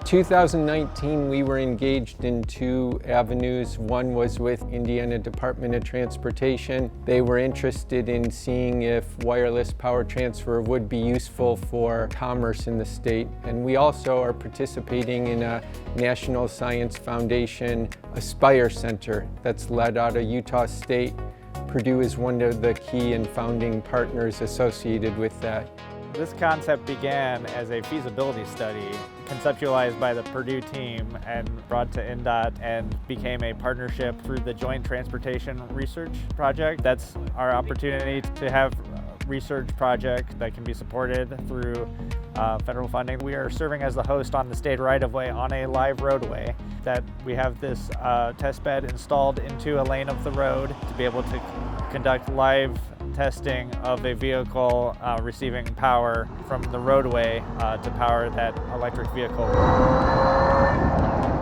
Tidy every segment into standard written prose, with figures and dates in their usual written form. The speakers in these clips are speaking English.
2019, we were engaged in two avenues. One was with Indiana Department of Transportation. They were interested in seeing if wireless power transfer would be useful for commerce in the state. And we also are participating in a National Science Foundation Aspire Center that's led out of Utah State. Purdue is one of the key and founding partners associated with that. This concept began as a feasibility study conceptualized by the Purdue team and brought to INDOT and became a partnership through the Joint Transportation Research Project. That's our opportunity to have a research project that can be supported through federal funding. We are serving as the host on the state right-of-way on a live roadway that we have this test bed installed into a lane of the road to be able to conduct live testing of a vehicle receiving power from the roadway to power that electric vehicle.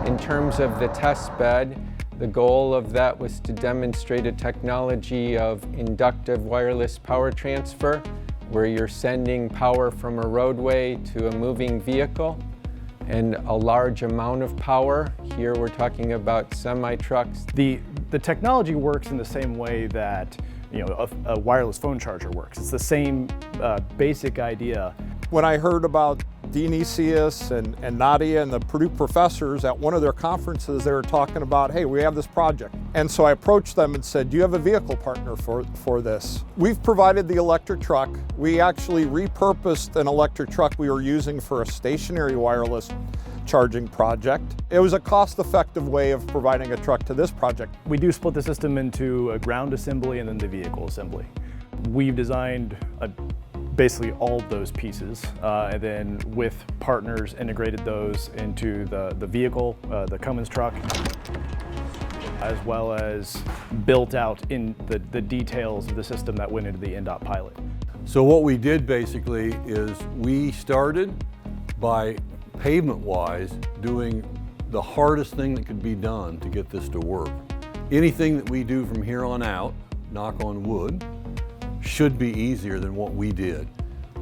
In terms of the test bed, the goal of that was to demonstrate a technology of inductive wireless power transfer, where you're sending power from a roadway to a moving vehicle, and a large amount of power. Here we're talking about semi-trucks. The technology works in the same way that a wireless phone charger works. It's the same basic idea. When I heard about Dean Esius and Nadia and the Purdue professors at one of their conferences, they were talking about, hey, we have this project. And so I approached them and said, do you have a vehicle partner for this? We've provided the electric truck. We actually repurposed an electric truck we were using for a stationary wireless charging project. It was a cost-effective way of providing a truck to this project. We do split the system into a ground assembly and then the vehicle assembly. We've designed basically all of those pieces and then with partners integrated those into the vehicle, the Cummins truck, as well as built out in the details of the system that went into the INDOT pilot. So what we did basically is we started by pavement-wise doing the hardest thing that could be done to get this to work. Anything that we do from here on out, knock on wood, should be easier than what we did.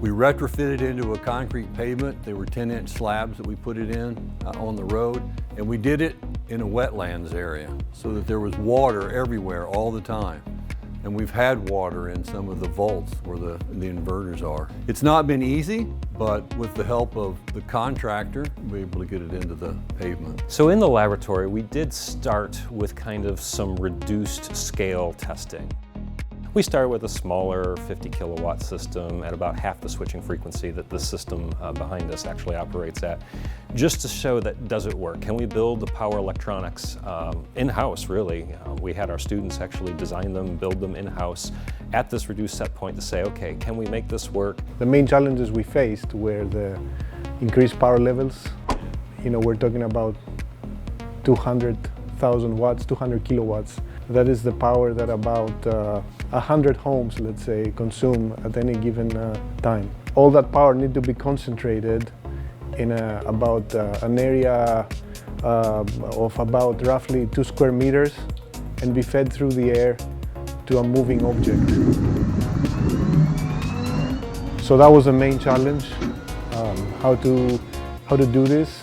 We retrofitted into a concrete pavement. They were 10-inch slabs that we put it in on the road, and we did it in a wetlands area so that there was water everywhere all the time. And we've had water in some of the vaults where the inverters are. It's not been easy, but with the help of the contractor, we're able to get it into the pavement. So in the laboratory, we did start with kind of some reduced scale testing. We started with a smaller 50 kilowatt system at about half the switching frequency that the system behind us actually operates at, just to show that does it work? Can we build the power electronics in-house, really? We had our students actually design them, build them in-house at this reduced set point to say, okay, can we make this work? The main challenges we faced were the increased power levels. We're talking about 200,000 watts, 200 kilowatts. That is the power that about 100 homes, let's say, consume at any given time. All that power needs to be concentrated in about an area of about roughly 2 square meters and be fed through the air to a moving object. So that was the main challenge, how to do this,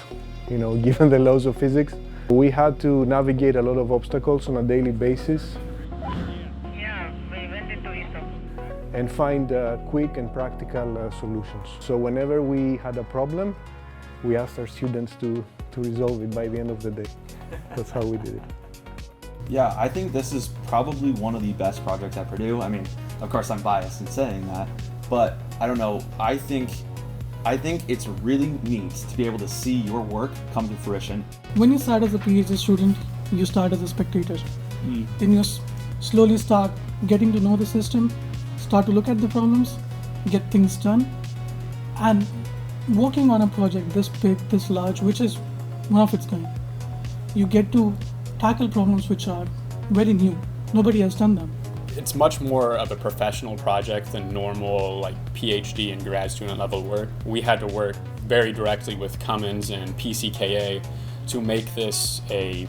given the laws of physics. We had to navigate a lot of obstacles on a daily basis and find quick and practical solutions. So whenever we had a problem, we asked our students to resolve it by the end of the day. That's how we did it. Yeah, I think this is probably one of the best projects at Purdue. I mean, of course I'm biased in saying that, but I don't know, I think it's really neat to be able to see your work come to fruition. When you start as a PhD student, you start as a spectator. Then you slowly start getting to know the system, start to look at the problems, get things done. And working on a project this big, this large, which is one of its kind, you get to tackle problems which are very new. Nobody has done them. It's much more of a professional project than normal PhD and grad student level work. We had to work very directly with Cummins and PCKA to make this a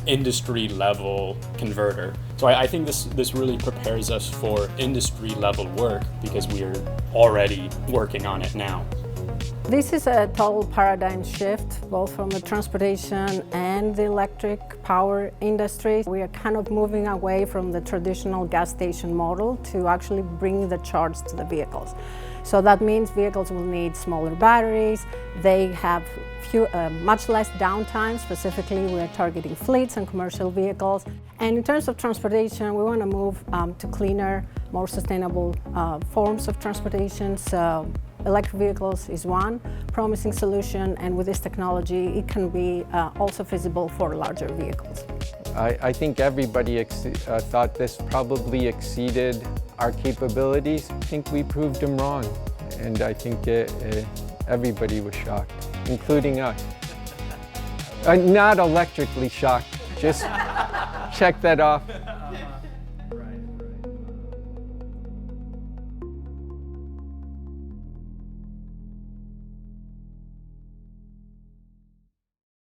industry level converter. So I think this really prepares us for industry level work because we are already working on it now. This is a total paradigm shift, both from the transportation and the electric power industry. We are kind of moving away from the traditional gas station model to actually bring the charge to the vehicles. So that means vehicles will need smaller batteries, they have much less downtime. Specifically, we are targeting fleets and commercial vehicles. And in terms of transportation, we want to move to cleaner, more sustainable forms of transportation. So electric vehicles is one promising solution, and with this technology, it can be also feasible for larger vehicles. I think everybody thought this probably exceeded our capabilities. I think we proved them wrong, and I think everybody was shocked, including us. Not electrically shocked, just check that off.